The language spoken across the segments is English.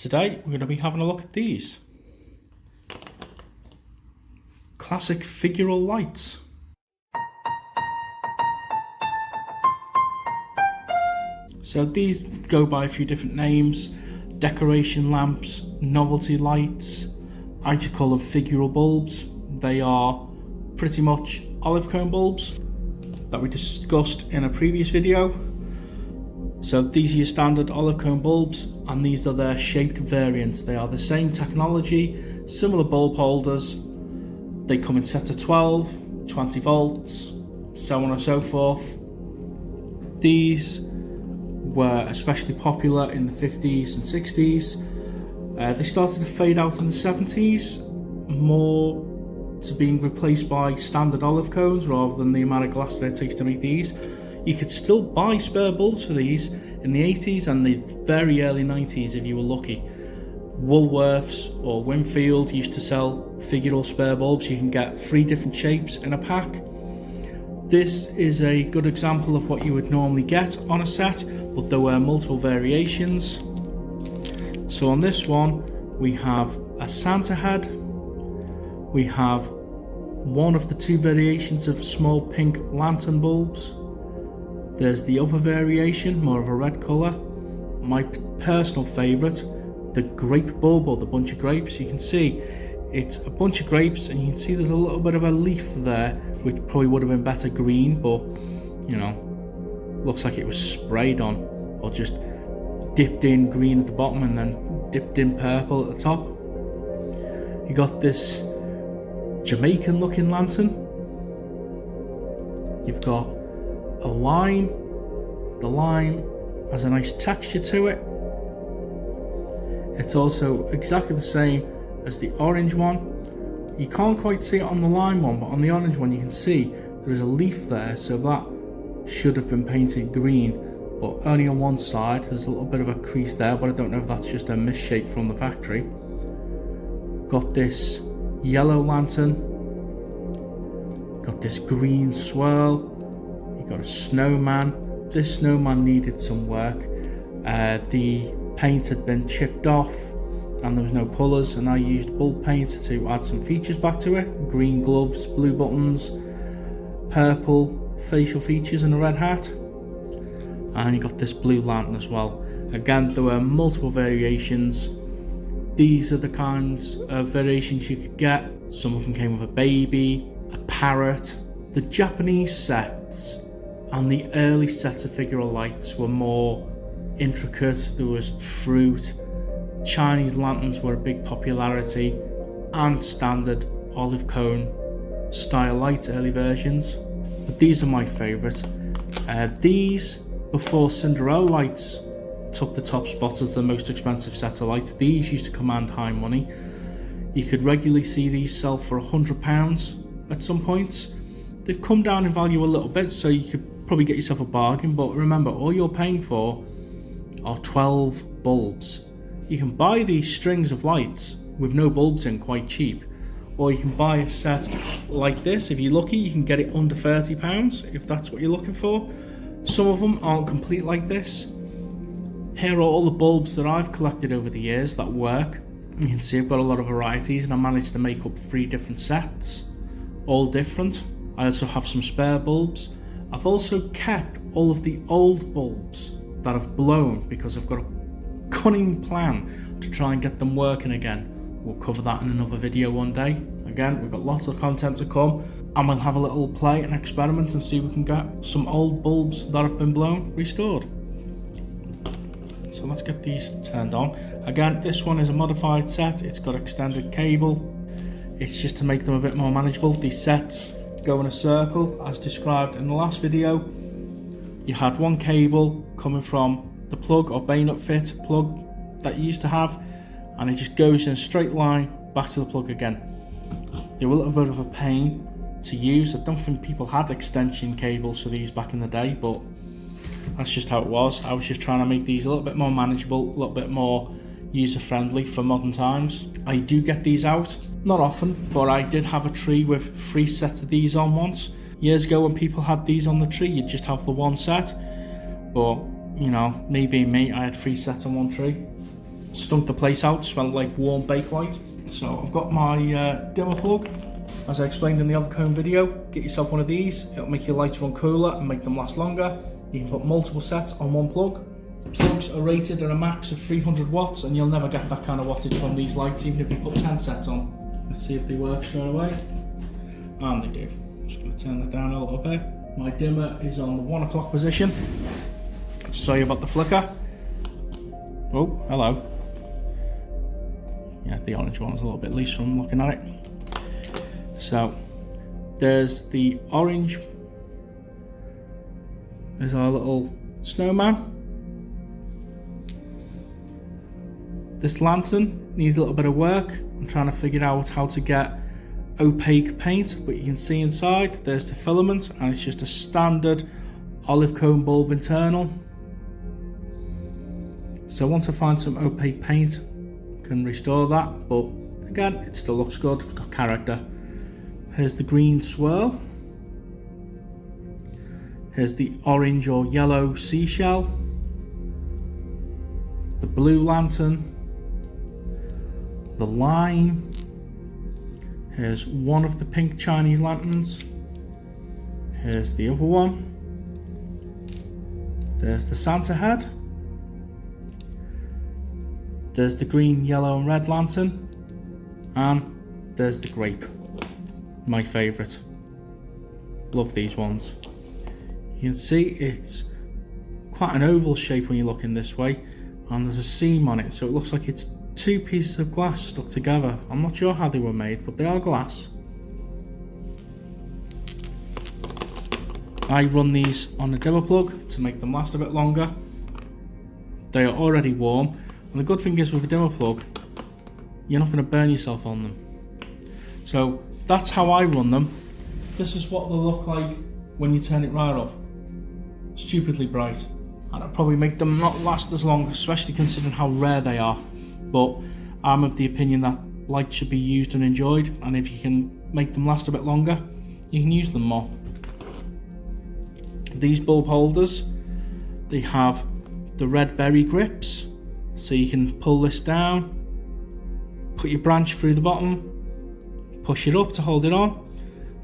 Today we're going to be having a look at these classic Figural lights. So these go by a few different names: decoration lamps, novelty lights. I just call them Figural bulbs. They are pretty much olive cone bulbs that we discussed in a previous video. So these are your standard olive cone bulbs, and these are their shaped variants. They are the same technology, similar bulb holders. They come in sets of 12, 20 volts, so on and so forth. These were especially popular in the 50s and 60s. They started to fade out in the 70s, more to being replaced by standard olive cones rather than the amount of glass that it takes to make these. You could still buy spare bulbs for these in the 80s and the very early 90s if you were lucky. Woolworths or Winfield used to sell Figural spare bulbs. You can get 3 different shapes in a pack. This is a good example of what you would normally get on a set, but there were multiple variations. So on this one we have a Santa head, we have one of the 2 variations of small pink lantern bulbs. There's the other variation, more of a red colour. My personal favourite, the grape bulb, or the bunch of grapes. You can see it's a bunch of grapes, and you can see there's a little bit of a leaf there, which probably would have been better green, but you know, looks like it was sprayed on, or just dipped in green at the bottom and then dipped in purple at the top. You got this Jamaican looking lantern. You've got a lime. The lime has a nice texture to it. It's also exactly the same as the orange one. You can't quite see it on the lime one, but on the orange one you can see there is a leaf there, so that should have been painted green, but only on one side. There's a little bit of a crease there, but I don't know if that's just a misshape from the factory. Got this yellow lantern, got this green swirl, you got a snowman. This snowman needed some work. The paint had been chipped off and there was no colours, and I used bulb paint to add some features back to it: green gloves, blue buttons, purple facial features and a red hat. And you got this blue lantern as well. Again, there were multiple variations. These are the kinds of variations you could get. Some of them came with a baby, a parrot. The Japanese sets and the early sets of Figural lights were more intricate. There was fruit. Chinese lanterns were a big popularity, and standard olive cone style lights, early versions. But these are my favourite. These, before Cinderella lights took the top spot as the most expensive set of lights, these used to command high money. You could regularly see these sell for £100 at some points. They've come down in value a little bit, so you could probably get yourself a bargain, but remember, all you're paying for are 12 bulbs. You can buy these strings of lights with no bulbs in quite cheap, or you can buy a set like this. If you're lucky, you can get it under £30 if that's what you're looking for. Some of them aren't complete like this. Here are all the bulbs that I've collected over the years that work. You can see I've got a lot of varieties, and I managed to make up 3 different sets, all different. I also have some spare bulbs. I've also kept all of the old bulbs that have blown because I've got a cunning plan to try and get them working again. We'll cover that in another video one day. Again, we've got lots of content to come, and we'll have a little play and experiment and see if we can get some old bulbs that have been blown restored. So let's get these turned on. Again, this one is a modified set. It's got extended cable. It's just to make them a bit more manageable. These sets go in a circle as described in the last video. You had one cable coming from the plug or bayonet fit plug that you used to have, and it just goes in a straight line back to the plug again. They were a little bit of a pain to use. I don't think people had extension cables for these back in the day, but that's just how it was. I was just trying to make these a little bit more manageable, a little bit more user friendly for modern times. I do get these out, not often, but I did have a tree with 3 sets of these on once. Years ago when people had these on the tree, you'd just have the one set, but you know, me being me, I had 3 sets on one tree. stunk the place out, smelled like warm bakelite. So I've got my dimmer plug, as I explained in the other cone video. Get yourself one of these, it'll make your lights run cooler and make them last longer. You can put multiple sets on one plug. Plugs are rated at a max of 300 watts and you'll never get that kind of wattage from these lights, even if you put 10 sets on. Let's see if they work straight away. And they do. I'm just going to turn that down a little bit. My dimmer is on the 1 o'clock position. Sorry about the flicker. Oh, hello. Yeah, the orange one is a little bit loose from looking at it. So, there's the orange. There's our little snowman. This lantern needs a little bit of work. I'm trying to figure out how to get opaque paint, but you can see inside there's the filament and it's just a standard olive cone bulb internal. So once I find some opaque paint, I can restore that, but again, it still looks good, it's got character. Here's the green swirl. Here's the orange or yellow seashell. The blue lantern. The lime. Here's one of the pink Chinese lanterns. Here's the other one. There's the Santa head. There's the green, yellow and red lantern. And there's the grape. My favourite. Love these ones. You can see it's quite an oval shape when you look in this way. And there's a seam on it, so it looks like it's two pieces of glass stuck together. I'm not sure how they were made, but they are glass. I run these on a dimmer plug to make them last a bit longer. They are already warm, and the good thing is with a dimmer plug, you're not going to burn yourself on them. So that's how I run them. This is what they'll look like when you turn it right up. Stupidly bright. And it'll probably make them not last as long, especially considering how rare they are. But I'm of the opinion that lights should be used and enjoyed, and if you can make them last a bit longer, you can use them more. These bulb holders, they have the red berry grips, so you can pull this down, put your branch through the bottom, push it up to hold it on.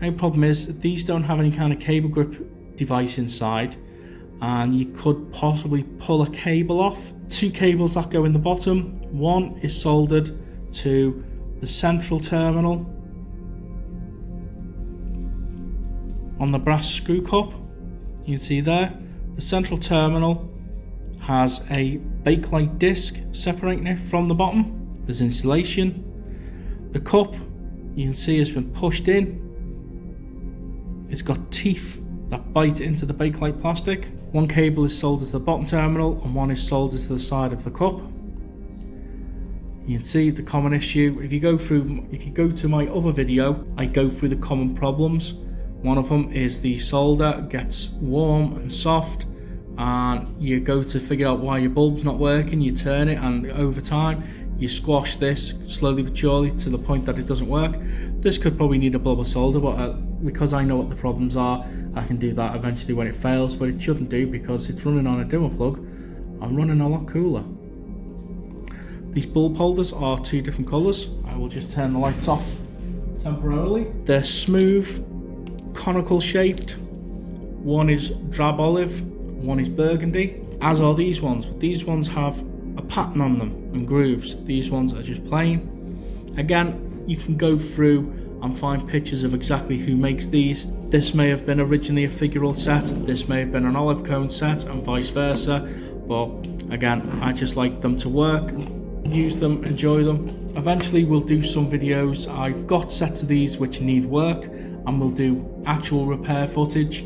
The only problem is these don't have any kind of cable grip device inside, and you could possibly pull a cable off. Two cables that go in the bottom. One is soldered to the central terminal on the brass screw cup. You can see there, the central terminal has a bakelite disc separating it from the bottom. There's insulation. The cup, you can see, has been pushed in. It's got teeth that bite into the bakelite plastic. One cable is soldered to the bottom terminal and one is soldered to the side of the cup. You can see the common issue. If you go to my other video, I go through the common problems. One of them is the solder gets warm and soft, and you go to figure out why your bulb's not working, you turn it, and over time you squash this slowly but surely to the point that it doesn't work. This could probably need a blob of solder, but because I know what the problems are, I can do that eventually when it fails, but it shouldn't do because it's running on a dimmer plug. I'm running a lot cooler. These bulb holders are two different colours. I will just turn the lights off temporarily. They're smooth, conical shaped. One is drab olive, one is burgundy, as are these ones. But these ones have a pattern on them and grooves. These ones are just plain. Again, you can go through and find pictures of exactly who makes these. This may have been originally a Figural set, this may have been an olive cone set, and vice versa. But again, I just like them to work, use them, enjoy them. Eventually we'll do some videos. I've got sets of these which need work, and we'll do actual repair footage.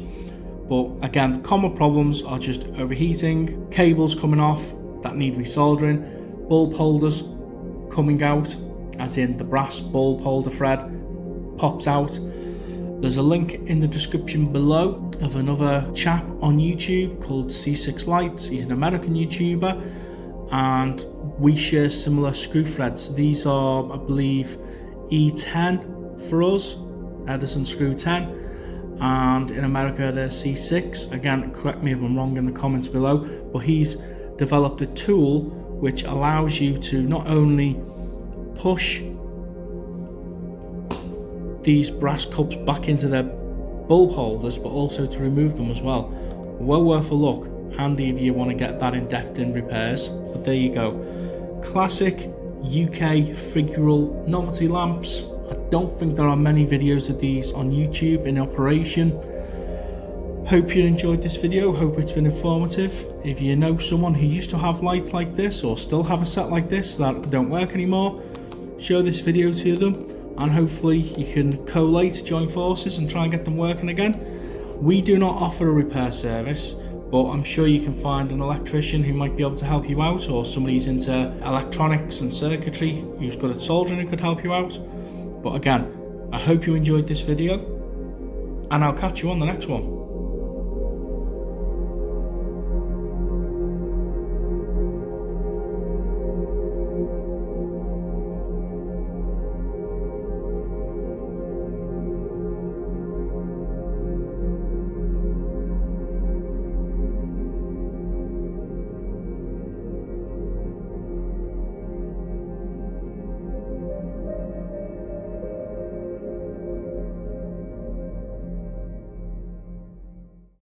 But again, the common problems are just overheating, cables coming off that need resoldering, bulb holders coming out, as in the brass bulb holder thread pops out. There's a link in the description below of another chap on YouTube called C6 Lights. He's an American YouTuber, and we share similar screw threads. These are, I believe, E10 for us, Edison screw 10, and in America they're C6. Again, correct me if I'm wrong in the comments below, but he's developed a tool which allows you to not only push these brass cups back into their bulb holders, but also to remove them as well. Well worth a look, handy if you want to get that in depth in repairs. But there you go, classic UK Figural novelty lamps. I don't think there are many videos of these on YouTube in operation. Hope you enjoyed this video, hope it's been informative. If you know someone who used to have lights like this or still have a set like this that don't work anymore, show this video to them and hopefully you can collate, join forces and try and get them working again. We do not offer a repair service, but I'm sure you can find an electrician who might be able to help you out, or somebody who's into electronics and circuitry who's good at soldering and could help you out. But again, I hope you enjoyed this video and I'll catch you on the next one.